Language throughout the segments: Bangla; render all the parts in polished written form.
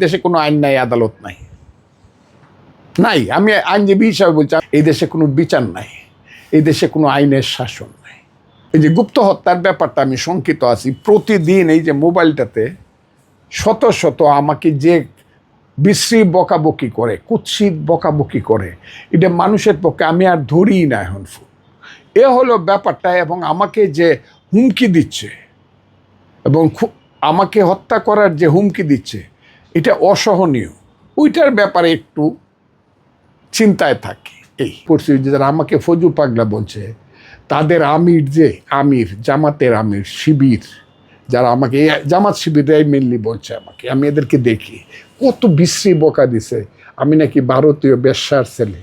দেশে কোনো আইন নাই, আদালত নাই, নাই। আমি আইনজীবী হিসাবে বলছি, এই দেশে কোনো বিচার নাই, এই দেশে কোনো আইনের শাসন নাই। এই যে গুপ্ত হত্যার ব্যাপারটা আমি শঙ্কিত আছি। প্রতিদিন এই যে মোবাইলটাতে শত শত আমাকে যে বিশ্রী বকাবকি করে, কুৎসিত বকাবকি করে, এটা মানুষের পক্ষে আমি আর ধরি না এখন। এ হলো ব্যাপারটা। এবং আমাকে যে হুমকি দিচ্ছে এবং আমাকে হত্যা করার যে হুমকি দিচ্ছে, এটা অসহনীয়। ওইটার ব্যাপারে একটু চিন্তায় থাকি। এই পরিস্থিতি যারা আমাকে ফজু পাগলা বলছে, তাদের আমির, যে আমির, জামাতের আমির, শিবির, যারা আমাকে জামাত শিবিররাই মেনলি বলছে আমাকে, আমি এদেরকে দেখি কত বিশ্রী বকা দিছে, আমি নাকি ভারতীয় বেশ্যার ছেলে।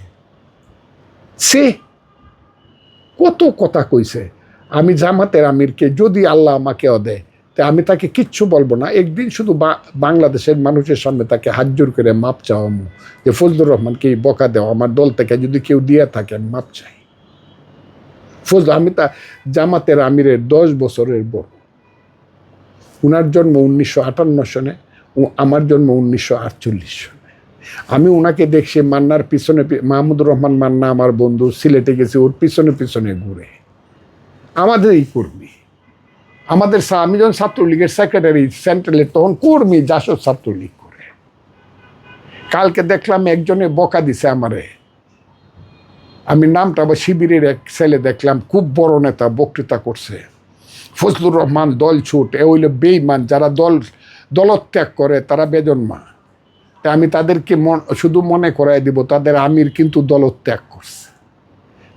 সে কত কথা কইছে। আমি জামাতের আমিরকে যদি আল্লাহ আমাকে দেয়, তা আমি তাকে কিচ্ছু বলবো না। একদিন শুধু বাংলাদেশের মানুষের সামনে তাকে হাত জোর করে মাপ চাওয়া, যে ফজলুর রহমানকে বকা দেওয়া আমার দল থেকে যদি কেউ দিয়ে থাকে, আমি মাপ চাই। আমি তা জামাতের আমিরের 10 বছরের বড়। উনার জন্ম 1958 সনে, আমার জন্ম 1948 সনে। আমি ওনাকে দেখছি মান্নার পিছনে, মাহমুদুর রহমান মান্না আমার বন্ধু, সিলেটে গেছি, ওর পিছনে পিছনে ঘুরে। আমাদের এই কর্মী, আমাদের আমি যখন ছাত্রলীগের সেক্রেটারি সেন্ট্রালের, তখন কর্মী জাসদ ছাত্রলীগ করে। কালকে দেখলাম একজনে বকা দিছে আমারে, আমি নামটা আবার শিবিরের এক ছেলে দেখলাম, খুব বড় নেতা, বক্তৃতা করছে, ফজলুর রহমান দল ছুট, এ হইল বেঈমান, যারা দলত্যাগ করে তারা বেজন্মা। তা আমি তাদেরকে শুধু মনে করাই দিব, তাদের আমির কিন্তু দলত্যাগ করছে,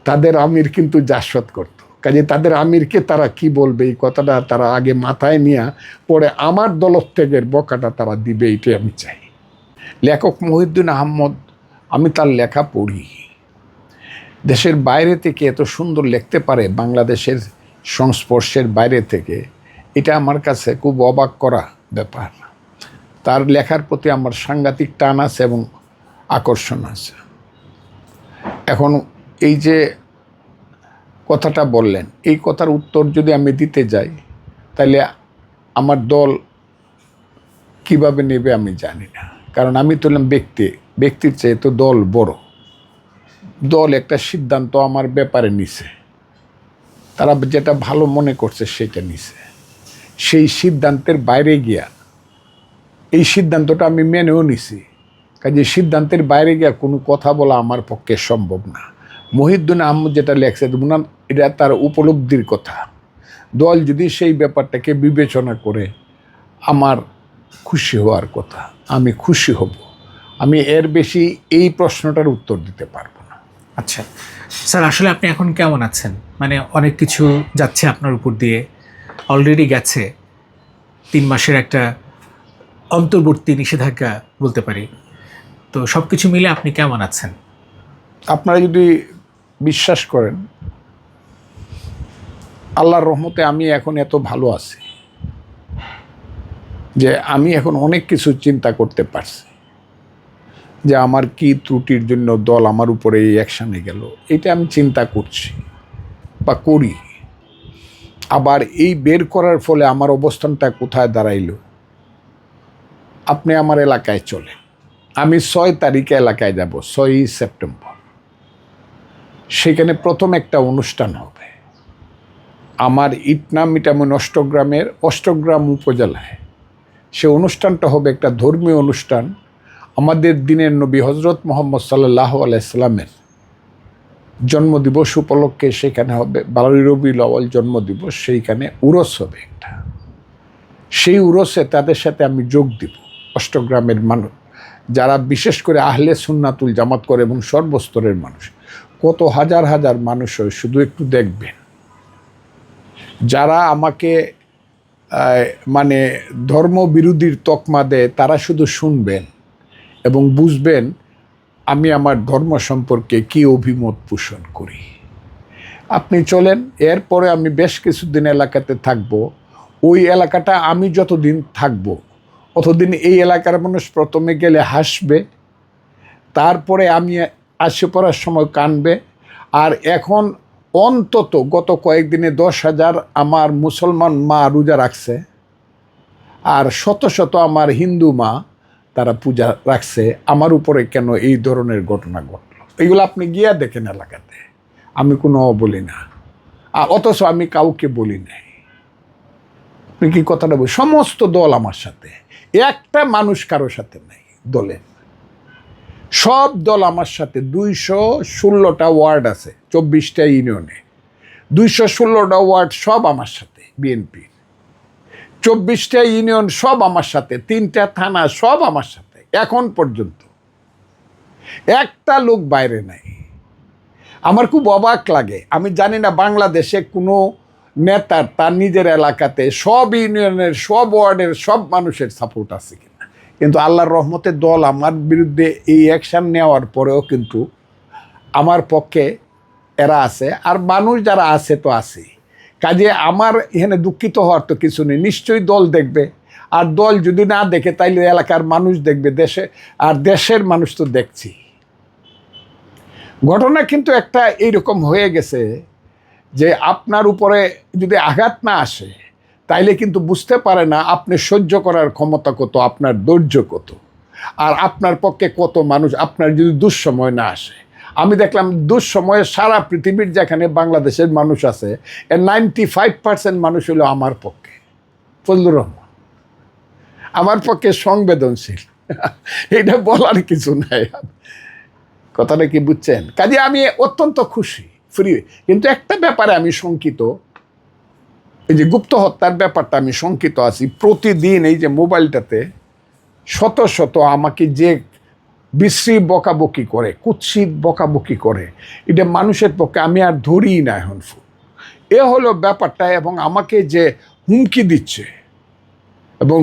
তাদের আমির কিন্তু জাসদ করত। কাজে তাদের আমিরকে তারা কি বলবে, এই কথাটা তারা আগে মাথায় নিয়ে পরে আমার দলত্যাগের বকাটা তারা দিবে, এটাই আমি চাই। লেখক মহিউদ্দিন আহমদ, আমি তার লেখা পড়ি। দেশের বাইরে থেকে এত সুন্দর লিখতে পারে, বাংলাদেশের সংস্পর্শের বাইরে থেকে, এটা আমার কাছে খুব অবাক করা ব্যাপার। তার লেখার প্রতি আমার সাংঘাতিক টান আছে এবং আকর্ষণ আছে। এখন এই যে কথাটা বললেন, এই কথার উত্তর যদি আমি দিতে যাই, তাহলে আমার দল কিভাবে নেবে আমি জানি না। কারণ আমি তো ব্যক্তির চেয়ে তো দল বড়। দল একটা সিদ্ধান্ত আমার ব্যাপারে নিছে, তারা যেটা ভালো মনে করছে সেটা নিছে। সেই সিদ্ধান্তের বাইরে গিয়া, এই সিদ্ধান্তটা আমি মেনেও নিছি, কাজে সিদ্ধান্তের বাইরে গিয়া কোনো কথা বলা আমার পক্ষে সম্ভব না। মহিউদ্দিন আহমদ যেটা লেখছে, এটা তার উপলব্ধির কথা। দল যদি সেই ব্যাপারটাকে বিবেচনা করে, আমার খুশি হওয়ার কথা, আমি খুশি হব। আমি এর বেশি এই প্রশ্নটার উত্তর দিতে পারবো না। আচ্ছা স্যার, আসলে আপনি এখন কেমন আছেন? মানে অনেক কিছু যাচ্ছে আপনার উপর দিয়ে, অলরেডি গেছে 3 মাসের একটা অন্তর্বর্তী নিষেধাজ্ঞা বলতে পারি, তো সব কিছু মিলে আপনি কেমন আছেন? আপনারা যদি বিশ্বাস করেন, আল্লাহর রহমতে আমি এখন এত ভালো আছি যে আমি এখন অনেক কিছু চিন্তা করতে পারছি, যে আমার কি ত্রুটির জন্য দল আমার উপরে এই অ্যাকশানে গেল, এটা আমি চিন্তা করছি বা করি। আবার এই বের করার ফলে আমার অবস্থানটা কোথায় দাঁড়াইল। আপনি আমার এলাকায় চলে, আমি 6 তারিখে এলাকায় যাব, 6ই সেপ্টেম্বর। সেখানে প্রথম একটা অনুষ্ঠান হবে আমার ইটনামিটামন অষ্টগ্রাম উপজেলায়। সে অনুষ্ঠানটা হবে একটা ধর্মীয় অনুষ্ঠান। আমাদের দিনের নবী হজরত মোহাম্মদ সাল্লাল্লাহু আলাইহি সাল্লামের জন্মদিবস উপলক্ষে সেখানে হবে 12 রবিউল আউয়াল জন্মদিবস, সেইখানে উরস হবে একটা। সেই উরসে তাদের সাথে আমি যোগ দিব। অষ্টগ্রামের মানুষ, যারা বিশেষ করে আহলে সুন্নাতুল জামাত করে এবং সর্বস্তরের মানুষ, কত হাজার হাজার মানুষ হয়, শুধু একটু দেখবেন। যারা আমাকে মানে ধর্মবিরোধীর তকমা দেয়, তারা শুধু শুনবেন এবং বুঝবেন আমি আমার ধর্ম সম্পর্কে কী অভিমত পোষণ করি। আপনি চলেন, এরপরে আমি বেশ কিছুদিন এলাকাতে থাকব। ওই এলাকাটা আমি যতদিন থাকব, অতদিন এই এলাকার মানুষ প্রথমে গেলে হাসবে, তারপরে আমি আসে পড়ার সময় কানবে। আর এখন অন্তত গত কয়েকদিনে 10,000 আমার মুসলমান মা রোজা রাখছে, আর শত শত আমার হিন্দু মা তারা পূজা রাখছে, আমার উপরে কেন এই ধরনের ঘটনা ঘটলো? এগুলো আপনি গিয়া দেখেন এলাকাতে। আমি কোনো বলি না, আর অথচ আমি কাউকে বলি নাই। আপনি কি কথাটা বলি? সমস্ত দল আমার সাথে, একটা মানুষ কারোর সাথে নাই দলের। সব দল আমার সাথে। 216টা ওয়ার্ড আছে 24টা ইউনিয়নে, 216টা ওয়ার্ড সব আমার সাথে। বিএনপির 24টা ইউনিয়ন সব আমার সাথে, 3টা থানা সব আমার সাথে। এখন পর্যন্ত একটা লোক বাইরে নাই। আমার খুব অবাক লাগে, আমি জানি না বাংলাদেশে কোনো নেতার তার নিজের এলাকাতে সব ইউনিয়নের সব ওয়ার্ডের সব মানুষের সাপোর্ট আছে কিনা, কিন্তু আল্লাহর রহমতে দল আমার বিরুদ্ধে এই অ্যাকশান নেওয়ার পরেও কিন্তু আমার পক্ষে এরা আছে, আর মানুষ যারা আছে তো আছে। কাজে আমার এখানে দুঃখিত হওয়ার তো কিছু নেই। নিশ্চয়ই দল দেখবে, আর দল যদি না দেখে তাইলে এলাকার মানুষ দেখবে, দেশে আর দেশের মানুষ তো দেখছি। ঘটনা কিন্তু একটা এইরকম হয়ে গেছে যে আপনার উপরে যদি আঘাত না আসে তাইলে কিন্তু বুঝতে পারে না আপনি সহ্য করার ক্ষমতা কত, আপনার ধৈর্য কত, আর আপনার পক্ষে কত মানুষ। আপনার যদি দুঃসময় না আসে, আমি দেখলাম দুঃসময়ে সারা পৃথিবীর যেখানে বাংলাদেশের মানুষ আছে এর 95% মানুষ হলো আমার পক্ষে। ফজলুর রহমান আমার পক্ষে সংবেদনশীল, এটা বলার কিছু নাই। কথাটা কি বুঝছেন? কাজে আমি অত্যন্ত খুশি, ফ্রি। কিন্তু একটা ব্যাপারে আমি শঙ্কিত, এই যে গুপ্ত হত্যার ব্যাপারটা আমি শঙ্কিত আছি। প্রতিদিন এই যে মোবাইলটাতে শত শত আমাকে যে বিশ্রী বকাবকি করে, কুৎসিত বকাবকি করে, এটা মানুষের পক্ষে আমি আর ধরি না এখন। এ হলো ব্যাপারটা। এবং আমাকে যে হুমকি দিচ্ছে এবং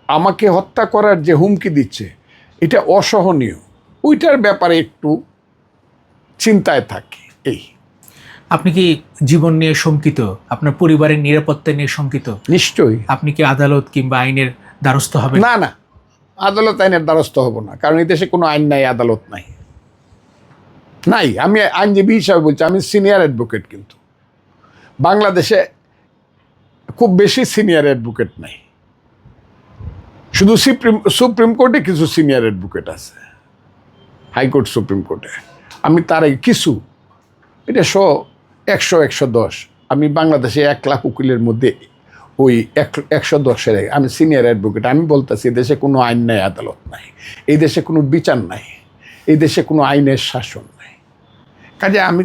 আমাকে হত্যা করার যে হুমকি দিচ্ছে, এটা অসহনীয়। ওইটার ব্যাপারে একটু চিন্তায় থাকি। এই আপনি কি জীবন নিয়ে শঙ্কিত? আপনার পরিবারের নিরাপত্তা নিয়ে শঙ্কিত? নিশ্চয়ই। আপনি কি আদালত কিংবা আইনের দ্বারস্থ হবেন? না না, আদালত আইনের দ্বারস্থ হব না, কারণ এই দেশে কোনো আইন নাই, আদালত নাই। নাই, আমি আইনজীবী হিসাবে বলছি, আমি সিনিয়র অ্যাডভোকেট, কিন্তু বাংলাদেশে খুব বেশি সিনিয়র অ্যাডভোকেট নাই। শুধু সুপ্রিম কোর্টে কিছু সিনিয়র অ্যাডভোকেট আছে, হাইকোর্ট, সুপ্রিম কোর্টে। আমি তার কিছু, এটা 100, 110। আমি বাংলাদেশে 1 লাখ উকিলের মধ্যে ওই 110-এর আমি সিনিয়র অ্যাডভোকেট। আমি বলতেছি দেশে কোনো আইন নাই, আদালত নাই, এই দেশে কোনো বিচার নাই, এই দেশে কোনো আইনের শাসন নাই। কাজে আমি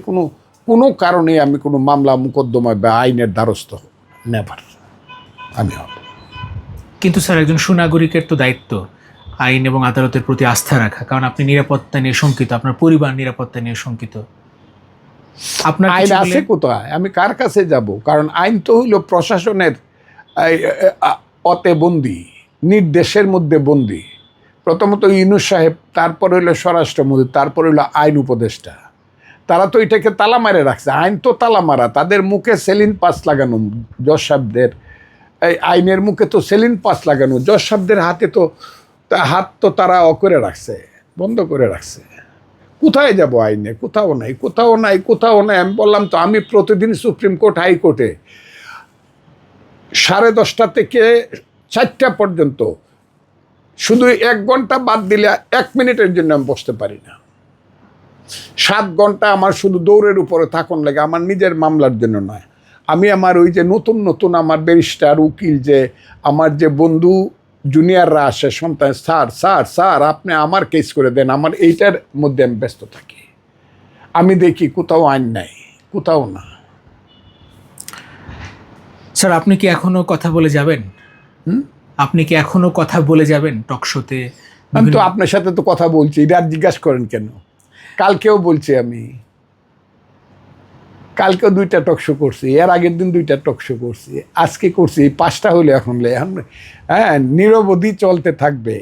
কোনো কারণে আমি কোনো মামলা মোকদ্দমা বা আইনের দ্বারস্থ হব নেভার, আমি হব। কিন্তু স্যার, একজন সুনাগরিকের তো দায়িত্ব আইন এবং আদালতের প্রতি আস্থা রাখা, কারণ আপনি নিরাপত্তা নিয়ে শঙ্কিত, আপনার পরিবার নিরাপত্তা নিয়ে শঙ্কিত। আপনার আইন আছে কোথায়? আমি কার কাছে যাব? কারণ আইন তো হইল প্রশাসনের অতে বন্দী, নির্দেশের মধ্যে বন্দী। প্রথমত ইউনূস সাহেব, তারপর হইলো স্বরাষ্ট্রমন্ত্রী, তারপর হইলো আইন উপদেষ্টা। তারা তো এটাকে তালা মারে রাখছে। আইন তো তালা মারা, তাদের মুখে সেলিন পাস লাগানো। জজ সাহেবদের এই আইনের মুখে তো সেলিন পাস লাগানো, জজ সাহেবদের হাতে তো হাত তো তারা করে রাখছে, বন্ধ করে রাখছে। কোথায় যাব আইনে? কোথাও নাই, কোথাও নাই, কোথাও নাই। আমি বললাম তো, আমি প্রতিদিন সুপ্রিম কোর্ট, হাইকোর্টে 10:30 থেকে 4টা পর্যন্ত, শুধু 1 ঘন্টা বাদ দিলে 1 মিনিটের জন্য আমি বসতে পারি না। 7 ঘন্টা আমার শুধু দৌড়ের উপরে থাকুন লাগে, আমার নিজের মামলার জন্য নয়। আমি আমার ওই যে নতুন নতুন আমার ব্যারিস্টার, উকিল, যে আমার যে বন্ধু জুনিয়ররা আসে, সন্তান, স্যার স্যার স্যার আপনি আমার কেস করে দেন, আমার এইটার মধ্যে আমি ব্যস্ত থাকি। আমি দেখি কোথাও আইন নাই, কোথাও না। স্যার, আপনি কি এখনো কথা বলে যাবেন? আপনি কি এখনো কথা বলে যাবেন টকশোতে? আমি তো আপনার সাথে তো কথা বলছি, এটা আর জিজ্ঞাসা করেন কেন? কালকেও বলছি, আমি কালকেও 2টা টকশো করছি, এর আগের দিন 2টা টকশো করছি, আজকে করছি 5টা হলে এখন হ্যাঁ, নিরবধি চলতে থাকবে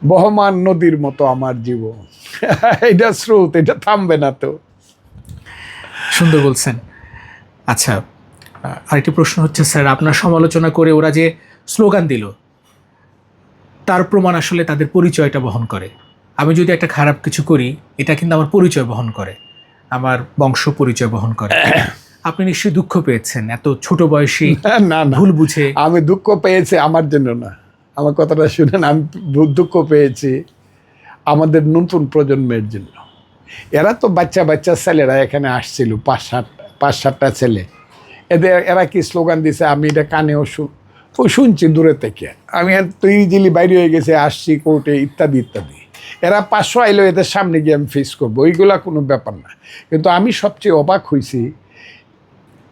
বহমান নদীর মতো আমার জীবন। এটা স্রোত, এটা থামবে না তো। সুন্দর বলছেন। আচ্ছা, আরেকটি প্রশ্ন হচ্ছে স্যার, আপনার সমালোচনা করে ওরা যে স্লোগান দিল, তার প্রমাণ আসলে তাদের পরিচয়টা বহন করে। আমি যদি একটা খারাপ কিছু করি, এটা কিন্তু আমার পরিচয় বহন করে, আমার বংশ পরিচয় বহন করে। আপনি নিশ্চয়ই দুঃখ পেয়েছেন এত ছোট বয়সী না না, ভুল বুঝে। আমি দুঃখ পেয়েছি আমার জন্য না, আমার কথাটা শুনেন, আমি দুঃখ পেয়েছি আমাদের নতুন প্রজন্মের জন্য। এরা তো বাচ্চা বাচ্চা ছেলেরা এখানে আসছিল, পাঁচ সাতটা ছেলে। এরা কি স্লোগান দিছে আমি এটা কানেও শুনছি দূরে থেকে। আমি তো ইজিলি বাইরে হয়ে গেছে, আসছি কোর্টে ইত্যাদি ইত্যাদি। এরা 500 আইলেও এদের সামনে গিয়ে আমি ফেস করবো, ওইগুলা কোনো ব্যাপার না। কিন্তু আমি সবচেয়ে অবাক হয়েছি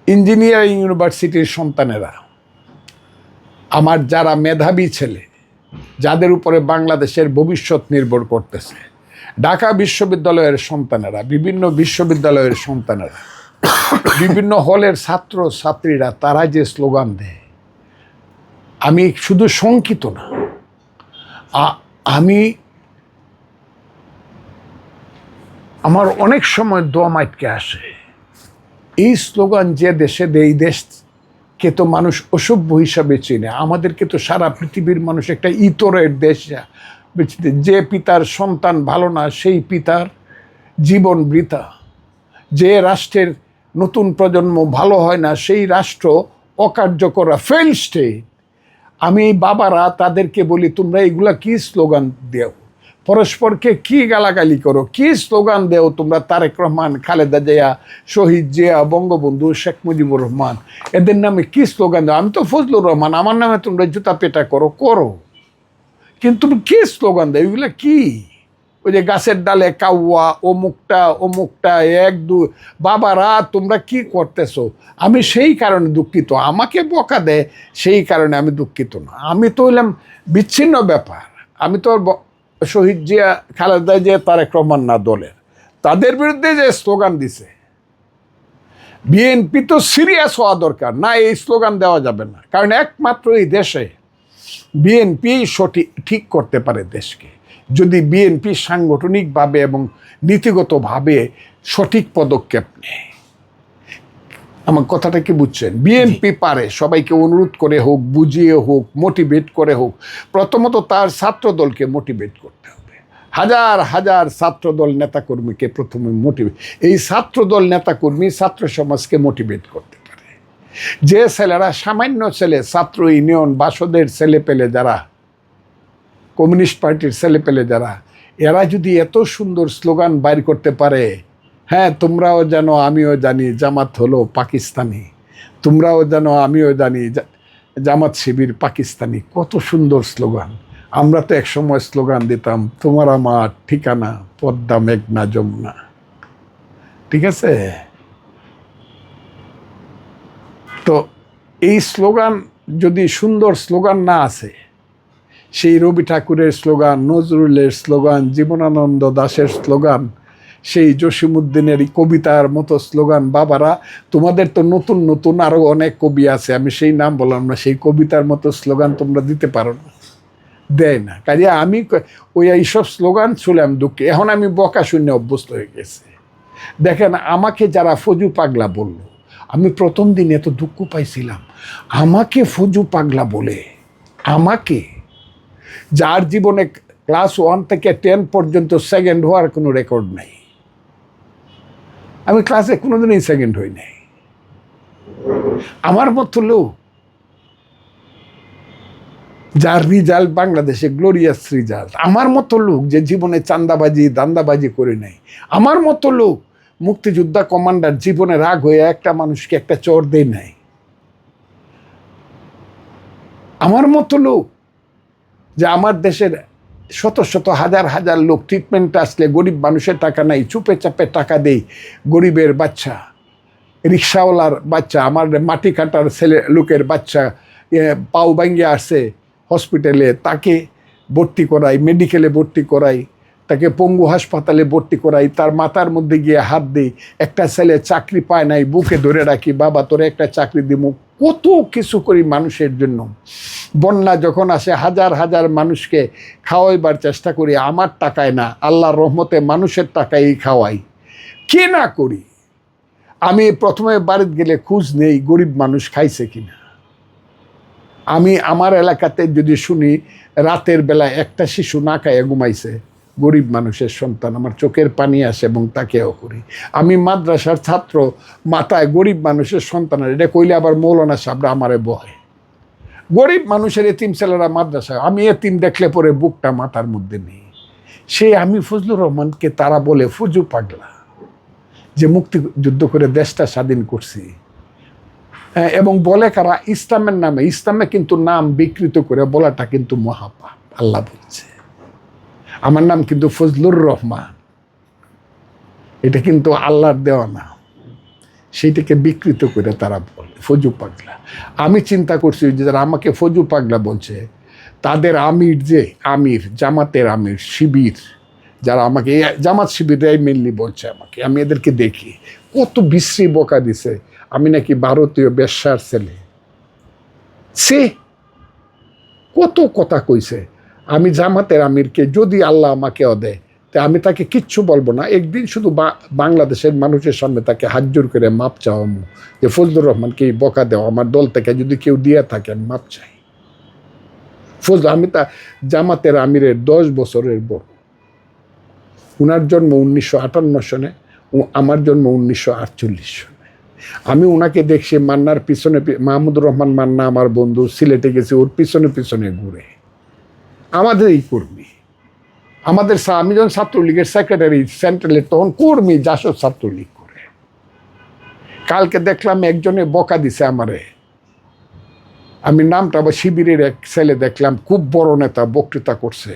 ইঞ্জিনিয়ারিং ইউনিভার্সিটির সন্তানেরা, আমার যারা মেধাবী ছেলে, যাদের উপরে বাংলাদেশের ভবিষ্যৎ নির্ভর করতেছে, ঢাকা বিশ্ববিদ্যালয়ের সন্তানেরা, বিভিন্ন বিশ্ববিদ্যালয়ের সন্তানেরা, বিভিন্ন হলের ছাত্র ছাত্রীরা, তারা যে স্লোগান দেয়, আমি শুধু শঙ্কিত না, আমার অনেক সময় দোয়া মাইটকে আসে। এই স্লোগান যে দেশে দেয়, এই দেশকে তো মানুষ অসভ্য হিসাবে চেনে। আমাদেরকে তো সারা পৃথিবীর মানুষ একটা ইতরের দেশ, যে পিতার সন্তান ভালো না সেই পিতার জীবন বৃথা। যে রাষ্ট্রের নতুন প্রজন্ম ভালো হয় না সেই রাষ্ট্র অকার্যকর, ফেল স্টেট। আমি বাবারা তাদেরকে বলি, তোমরা এগুলা কি স্লোগান দেও, পরস্পরকে কি গালাগালি করো, কি স্লোগান দেও তোমরা? তারেক রহমান, খালেদা জিয়া, শহীদ জিয়া, বঙ্গবন্ধু শেখ মুজিবুর রহমান, এদের নামে কি স্লোগান দেও? আমি তো ফজলুর রহমান, আমার নামে তোমরা জুতা পেটা করো, কিন্তু তুমি কি স্লোগান দেও? এগুলা কি? ওই যে গাছের ডালে কাউয়া, অমুকটা 1-2, বাবারা তোমরা কি করতেছো? আমি সেই কারণে দুঃখিত, আমাকে বকা দেয় সেই কারণে আমি দুঃখিত না। আমি তো হইলাম বিচ্ছিন্ন ব্যাপার। আমি তো শহীদ জিয়া, খালেদা জিয়া, তারেক রহমান না দলের, তাদের বিরুদ্ধে যে স্লোগান দিছে, বিএনপি তো সিরিয়াস হওয়া দরকার না, এই স্লোগান দেওয়া যাবে না। কারণ একমাত্র এই দেশে বিএনপি ঠিক করতে পারে দেশকে, যদি বিএনপি সাংগঠনিকভাবে এবং নীতিগতভাবে সঠিক পদক্ষেপ নেয়। আমার কথাটা কি বুঝছেন? বিএনপি পারে, সবাইকে অনুরোধ করে হোক, বুঝিয়ে হোক, মোটিভেট করে হোক। প্রথমত তার ছাত্রদলকে মোটিভেট করতে হবে, হাজার হাজার ছাত্রদল নেতাকর্মীকে প্রথমে মোটিভেট, এই ছাত্রদল নেতাকর্মী ছাত্র সমাজকে মোটিভেট করতে পারে। যে ছেলেরা, সামান্য ছেলে, ছাত্র ইউনিয়ন, বাসদের ছেলে পেলে যারা, কমিউনিস্ট পার্টির ছেলে পেলে যারা, এরা যদি এত সুন্দর স্লোগান বাইর করতে পারে, হ্যাঁ তোমরাও জানো আমিও জানি জামাত হলো পাকিস্তানি, তোমরাও জানো আমিও জানি জামাত শিবির পাকিস্তানি, কত সুন্দর স্লোগান। আমরা তো একসময় স্লোগান দিতাম, তোমার আমার ঠিকানা পদ্মা মেঘনা যমুনা, ঠিক আছে? তো এই স্লোগান যদি সুন্দর স্লোগান না আছে, সেই রবি ঠাকুরের স্লোগান, নজরুলের স্লোগান, জীবনানন্দ দাশের স্লোগান, সেই জসিমউদ্দিনের কবিতার মতো স্লোগান, বাবারা তোমাদের তো নতুন নতুন আরও অনেক কবি আছে, আমি সেই নাম বললাম না, সেই কবিতার মতো স্লোগান তোমরা দিতে পারো না, দেয় না। কাজে আমি ওই এইসব স্লোগান শুনলাম দুঃখে, এখন আমি বকা শূন্য অভ্যস্ত হয়ে গেছে। দেখেন, আমাকে যারা ফজু পাগলা বলল, আমি প্রথম দিন এত দুঃখ পাইছিলাম। আমাকে ফজু পাগলা বলে, আমাকে, যার জীবনে ক্লাস 1 থেকে 10 পর্যন্ত সেকেন্ড হওয়ার কোনো রেকর্ড নাই, আমি ক্লাসে কোনোদিনই সেকেন্ড হই নাই, আমার মতো লোক, যার রেজাল্ট বাংলাদেশে গ্লোরিয়াস রেজাল্ট, আমার মতো লোক যে জীবনে চান্দাবাজি দান্দাবাজি করে নাই, আমার মতো লোক মুক্তিযোদ্ধা কমান্ডার জীবনে রাগ হয়ে একটা মানুষকে একটা চর দেয় নাই, আমার মতো লোক যে আমার দেশের শত শত হাজার হাজার লোক ট্রিটমেন্ট আসলে গরিব মানুষের টাকা নাই, চুপে চাপে টাকা দেই, গরিবের বাচ্চা, রিক্সাওয়ালার বাচ্চা, আমার মাটি কাটার ছেলে লোকের বাচ্চা পাও ভাঙ্গে আসে হসপিটালে, তাকে ভর্তি করাই, মেডিকেলে ভর্তি করাই, তাকে পঙ্গু হাসপাতালে ভর্তি করাই, তার মাথার মধ্যে গিয়ে হাত দিই। একটা ছেলে চাকরি পায় নাই, বুকে ধরে রাখি, বাবা তোরে একটা চাকরি দিব, কত কিছু করি মানুষের জন্য। বন্যা যখন আসে হাজার হাজার মানুষকে খাওয়াইবার চেষ্টা করি, আমার টাকায় না, আল্লাহর রহমতে মানুষের টাকায় খাওয়াই, কে না করি। আমি প্রথমে বাড়িতে গেলে খোঁজ নেই গরিব মানুষ খাইছে কিনা। আমি আমার এলাকাতে যদি শুনি রাতের বেলায় একটা শিশু না খাইয়ে ঘুমাইছে, গরিব মানুষের সন্তান, আমার চোখের পানি আসে এবং তাকেও করি। আমি মাদ্রাসার ছাত্র, মাথায় গরিব মানুষের সন্তান, এটা কইলে আবার মৌলানা সাহেবরা আমারে বহে। গরিব মানুষের এতিম ছেলেরা মাদ্রাসায়, আমি এতিম দেখলে পরে বুকটা মাথার মধ্যে নেই। সে আমি ফজলুর রহমানকে তারা বলে ফুজু পাগলা, যে মুক্তিযুদ্ধ করে দেশটা স্বাধীন করছি। হ্যাঁ, এবং বলে কারা? ইসলামের নামে। ইসলামে কিন্তু নাম বিকৃত করে বলাটা কিন্তু মহাপাপ, আল্লাহ বলছে। আমার নাম কিন্তু ফজলুর রহমান, এটা কিন্তু আল্লাহর দেওয়া নাম, সেইটাকে বিকৃত করে তারা বলে ফজু পাগলা। আমি চিন্তা করছি যে যারা আমাকে ফজু পাগলা বলছে, তাদের আমির, যে আমির, জামাতের আমির, শিবির, যারা আমাকে জামাত শিবিররাই মেনলি বলছে আমাকে, আমি এদেরকে দেখি কত বিশ্রী বকা দিছে, আমি নাকি ভারতীয় বেশ্যার ছেলে। সে কত কথা কইছে। আমি জামাতের আমিরকে যদি আল্লাহ আমাকে দেয়, তা আমি তাকে কিচ্ছু বলবো না। একদিন শুধু বাংলাদেশের মানুষের সামনে তাকে হাত জোর করে মাপ চাওয়া, যে ফজলুর রহমানকে এই বকা দেওয়া আমার দল থেকে যদি কেউ দিয়ে থাকে আমি মাপ চাই। আমি তা জামাতের আমিরের 10 বছরের বড়। উনার জন্ম 1958 সনে, আমার জন্ম 1948 সনে। আমি ওনাকে দেখছি মান্নার পিছনে, মাহমুদুর রহমান মান্না আমার বন্ধু, সিলেটে গেছি, ওর পিছনে পিছনে ঘুরে। আমাদের এই কর্মী, আমাদের আমি যখন ছাত্রলীগের সেক্রেটারি সেন্ট্রালের, তখন কর্মী জাসদ ছাত্রলীগ করে। কালকে দেখলাম একজনে বকা দিছে আমারে, আমি নামটা আবার শিবিরের এক ছেলে দেখলাম, খুব বড় নেতা, বক্তৃতা করছে,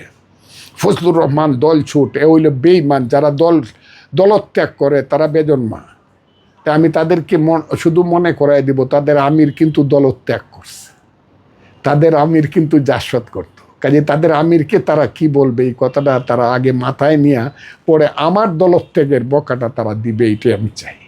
ফজলুর রহমান দল ছুট, এ হইল বেঈমান, যারা দলত্যাগ করে তারা বেজন্মা। তা আমি তাদেরকে শুধু মনে করাই দিব, তাদের আমির কিন্তু দলত্যাগ করছে, তাদের আমির কিন্তু জাসদ করত। কাজে তাদের আমিরকে তারা কি বলবে, এই কথাটা তারা আগে মাথায় নিয়ে পরে আমার দলত্যাগের বকাটা তারা দিবে, এইটাই আমি চাই।